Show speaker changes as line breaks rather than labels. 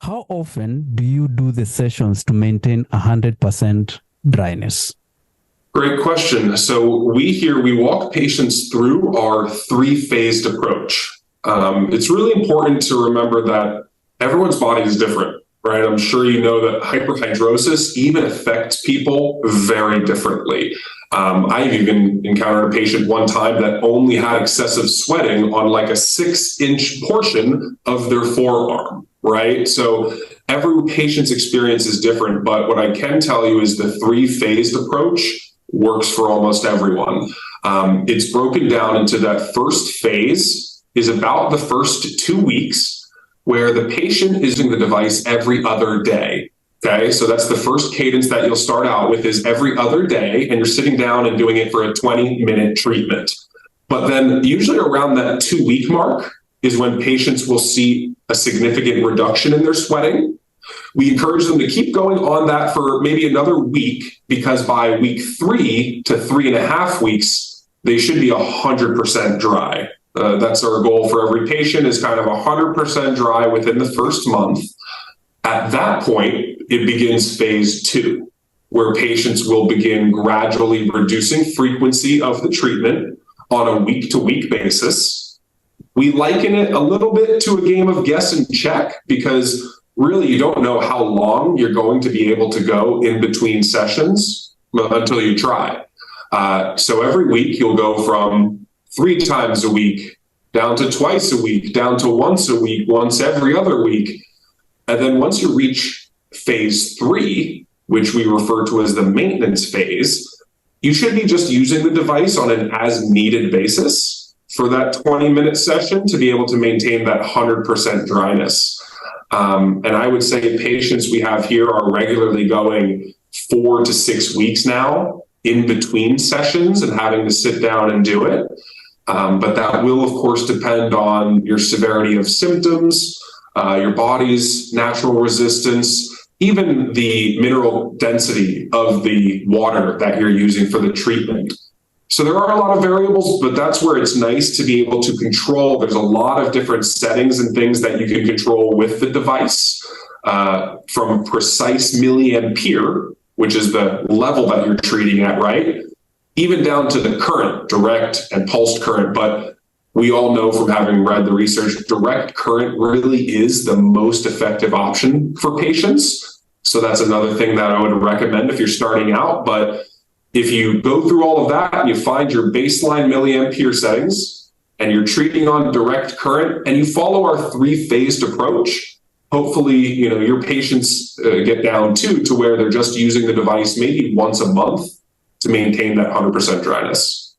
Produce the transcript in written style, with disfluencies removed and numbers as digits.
How often do you do the sessions to maintain 100% dryness?
Great question. So we walk patients through our three-phased approach. It's really important to remember that everyone's body is different, right? I'm sure you know that hyperhidrosis even affects people very differently. I've even encountered a patient one time that only had excessive sweating on like a 6-inch portion of their forearm, right? So every patient's experience is different, but what I can tell you is the three-phased approach works for almost everyone. It's broken down into that first phase is about the first 2 weeks where the patient is using the device every other day. Okay, so that's the first cadence that you'll start out with is every other day, and you're sitting down and doing it for a 20-minute treatment. But then usually around that 2-week mark is when patients will see a significant reduction in their sweating. We encourage them to keep going on that for maybe another week, because by week 3 to 3.5 weeks, they should be 100% dry. That's our goal for every patient, is kind of 100% dry within the first month. At that point, it begins phase 2, where patients will begin gradually reducing frequency of the treatment on a week-to-week basis. We liken it a little bit to a game of guess and check, because really you don't know how long you're going to be able to go in between sessions until you try. So every week you'll go from 3 times a week down to twice a week, down to once a week, once every other week. And then once you reach phase 3, which we refer to as the maintenance phase, you should be just using the device on an as needed basis for that 20-minute session to be able to maintain that 100% dryness. And I would say patients we have here are regularly going 4 to 6 weeks now in between sessions and having to sit down and do it. But that will, of course, depend on your severity of symptoms, your body's natural resistance, even the mineral density of the water that you're using for the treatment. So there are a lot of variables, but that's where it's nice to be able to control. There's a lot of different settings and things that you can control with the device, from precise milliampere, which is the level that you're treating at, right? Even down to the current, direct and pulsed current. But we all know from having read the research, direct current really is the most effective option for patients. So that's another thing that I would recommend if you're starting out. But if you go through all of that and you find your baseline milliampere settings and you're treating on direct current and you follow our three-phased approach, hopefully, your patients get down to where they're just using the device maybe once a month to maintain that 100% dryness.